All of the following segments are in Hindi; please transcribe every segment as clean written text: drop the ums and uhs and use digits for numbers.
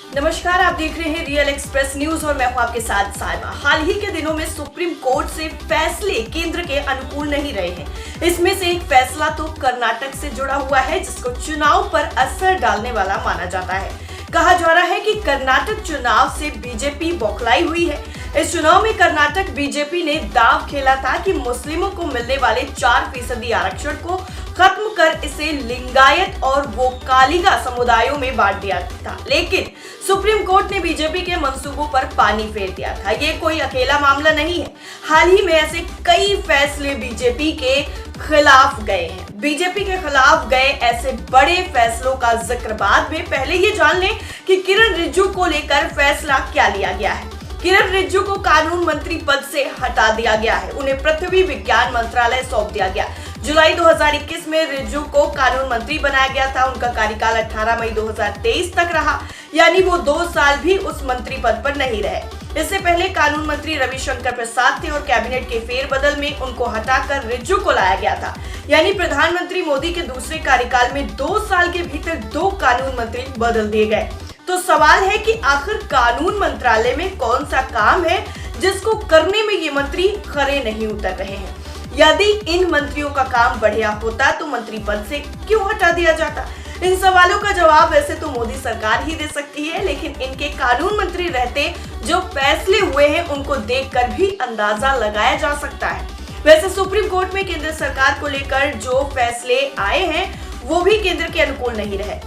नमस्कार, आप देख रहे हैं रियल एक्सप्रेस न्यूज और मैं हूं आपके साथ साइमा। हाल ही के दिनों में सुप्रीम कोर्ट से फैसले केंद्र के अनुकूल नहीं रहे हैं। इसमें से एक फैसला तो कर्नाटक से जुड़ा हुआ है, जिसको चुनाव पर असर डालने वाला माना जाता है। कहा जा रहा है कि कर्नाटक चुनाव से बीजेपी बौखलाई हुई है। इस चुनाव में कर्नाटक बीजेपी ने दांव खेला था कि मुस्लिमों को मिलने वाले 4% आरक्षण को खत्म कर इसे लिंगायत और वोक्कालिगा समुदायों में बांट दिया था, लेकिन सुप्रीम कोर्ट ने बीजेपी के मंसूबों पर पानी फेर दिया था। ये कोई अकेला मामला नहीं है। हाल ही में ऐसे कई फैसले बीजेपी के खिलाफ गए हैं। बीजेपी के खिलाफ गए ऐसे बड़े फैसलों का जिक्र बाद में, पहले ये जान लें कि किरण रिजिजू को लेकर फैसला क्या लिया गया है। किरण रिजिजू को कानून मंत्री पद से हटा दिया गया है। उन्हें पृथ्वी विज्ञान मंत्रालय सौंप दिया गया। जुलाई 2021 में रिजिजू को कानून मंत्री बनाया गया था। उनका कार्यकाल 18 मई 2023 तक रहा, यानी वो 2 साल भी उस मंत्री पद पर नहीं रहे। इससे पहले कानून मंत्री रविशंकर प्रसाद थे और कैबिनेट के फेरबदल में उनको हटाकर रिजिजू को लाया गया था। यानी प्रधानमंत्री मोदी के दूसरे कार्यकाल में 2 साल के भीतर 2 कानून मंत्री बदल दिए गए। तो सवाल है कि आखिर कानून मंत्रालय में कौन सा काम है जिसको करने में ये मंत्री खरे नहीं उतर रहे हैं। यदि इन मंत्रियों का काम बढ़िया होता तो मंत्री पद से क्यों हटा दिया जाता? इन सवालों का जवाब वैसे तो मोदी सरकार ही दे सकती है, लेकिन इनके कानून मंत्री रहते जो फैसले हुए हैं उनको देखकर भी अंदाजा लगाया जा सकता है। वैसे सुप्रीम कोर्ट में केंद्र सरकार को लेकर जो फैसले आए हैं वो भी केंद्र के अनुकूल नहीं रहे।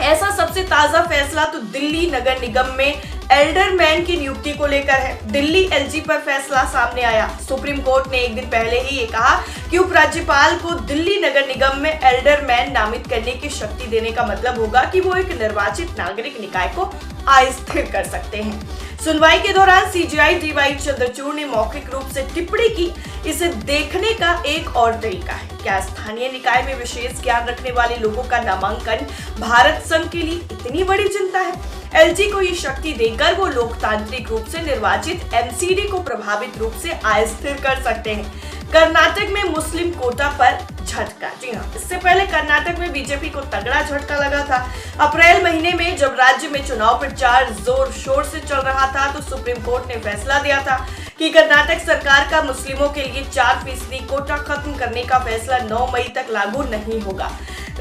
ऐसा सबसे ताजा फैसला तो दिल्ली नगर निगम में एल्डरमैन की नियुक्ति को लेकर है। दिल्ली एलजी पर फैसला सामने आया। सुप्रीम कोर्ट ने एक दिन पहले ही ये कहा कि उपराज्यपाल को दिल्ली नगर निगम में एल्डरमैन नामित करने की शक्ति देने का मतलब होगा कि वो एक निर्वाचित नागरिक निकाय को अस्थिर कर सकते हैं। सुनवाई के दौरान सीजेआई डीवाई चंद्रचूड़ ने मौखिक रूप से टिप्पणी की। इसे देखने का एक और तरीका है, क्या स्थानीय निकाय में विशेष ज्ञान रखने वाले लोगों का नामांकन भारत संघ के लिए इतनी बड़ी चिंता है? एलजी को ये शक्ति देकर वो लोकतांत्रिक रूप से निर्वाचित एमसीडी को प्रभावित रूप से अस्थिर कर सकते हैं। कर्नाटक में मुस्लिम कोटा पर झटका। जी हाँ, इससे पहले कर्नाटक में बीजेपी को तगड़ा झटका लगा था। अप्रैल महीने में जब राज्य में चुनाव प्रचार जोर शोर से चल रहा था तो सुप्रीम कोर्ट ने फैसला दिया था कि कर्नाटक सरकार का मुस्लिमों के लिए 4% कोटा खत्म करने का फैसला 9 मई तक लागू नहीं होगा।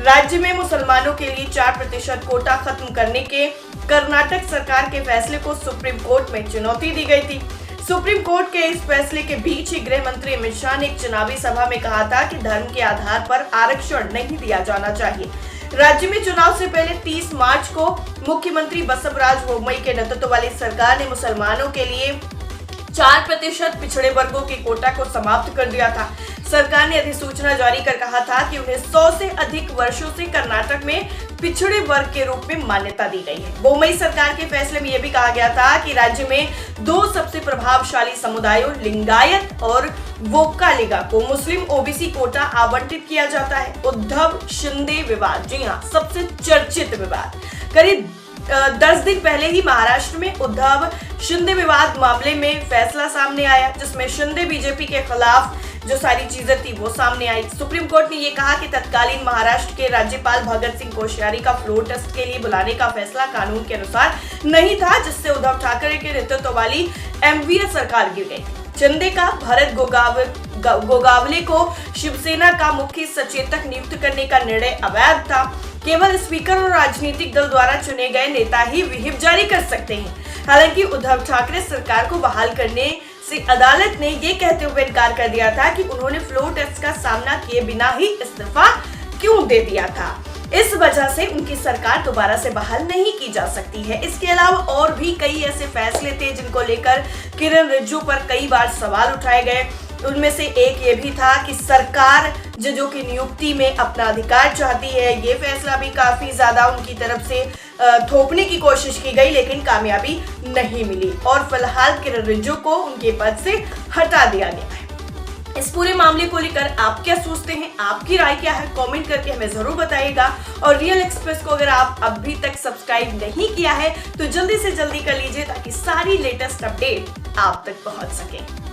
राज्य में मुसलमानों के लिए 4% कोटा खत्म करने के कर्नाटक सरकार के फैसले को सुप्रीम कोर्ट में चुनौती दी गई थी। सुप्रीम कोर्ट के इस फैसले के बीच ही गृह मंत्री अमित शाह ने एक चुनावी सभा में कहा था कि धर्म के आधार पर आरक्षण नहीं दिया जाना चाहिए। राज्य में चुनाव से पहले 30 मार्च को मुख्यमंत्री बसवराज बोम्मई के नेतृत्व वाली सरकार ने मुसलमानों के लिए 4% पिछड़े वर्गों के कोटा को समाप्त कर दिया था। सरकार ने अधिसूचना जारी कर कहा था कि उन्हें 100 से अधिक वर्षों से कर्नाटक में पिछड़े वर्ग के रूप में मान्यता दी गई है। बोम्मई सरकार के फैसले में यह भी कहा गया था कि राज्य में 2 सबसे प्रभावशाली समुदायों लिंगायत और वोक्कालिगा को मुस्लिम ओबीसी कोटा आवंटित किया जाता है। उद्धव शिंदे विवाद, जी हाँ, सबसे चर्चित विवाद। करीब 10 दिन पहले ही महाराष्ट्र में उद्धव शिंदे विवाद मामले में फैसला सामने आया, जिसमें शिंदे बीजेपी के खिलाफ जो सारी चीजें थी वो सामने आई। सुप्रीम कोर्ट ने ये कहा कि तत्कालीन महाराष्ट्र के राज्यपाल भगत सिंह कोश्यारी का फ्लोर टेस्ट के लिए बुलाने का फैसला कानून के अनुसार नहीं था, जिससे उद्धव ठाकरे के नेतृत्व वाली एमवीए सरकार गिर गई। शिंदे का भरत गोगावले को शिवसेना का मुख्य सचेतक नियुक्त करने का निर्णय अवैध था। केवल स्पीकर और राजनीतिक दल द्वारा चुने गए नेता ही व्हिप जारी कर सकते हैं। हालांकि उद्धव ठाकरे सरकार को बहाल करने से अदालत ने ये कहते हुए इनकार कर दिया था कि उन्होंने फ्लोर टेस्ट का सामना किए बिना ही इस्तीफा क्यों दे दिया था। इस वजह से उनकी सरकार दोबारा से बहाल नहीं की जा सकती है। इसके अलावा और भी कई ऐसे फैसले थे जिनको लेकर किरण रिजिजू पर कई बार सवाल उठाए गए। उनमें से एक ये भी था कि सरकार जजों की नियुक्ति में अपना अधिकार चाहती है। ये फैसला भी काफी ज्यादा उनकी तरफ से थोपने की कोशिश की गई, लेकिन कामयाबी नहीं मिली और फिलहाल किरण रिजिजू को उनके पद से हटा दिया गया है। इस पूरे मामले को लेकर आप क्या सोचते हैं? आपकी राय क्या है? कमेंट करके हमें जरूर बताइएगा। और रियल एक्सप्रेस को अगर आप अभी तक सब्सक्राइब नहीं किया है तो जल्दी से जल्दी कर लीजिए, ताकि सारी लेटेस्ट अपडेट आप तक पहुंच सके।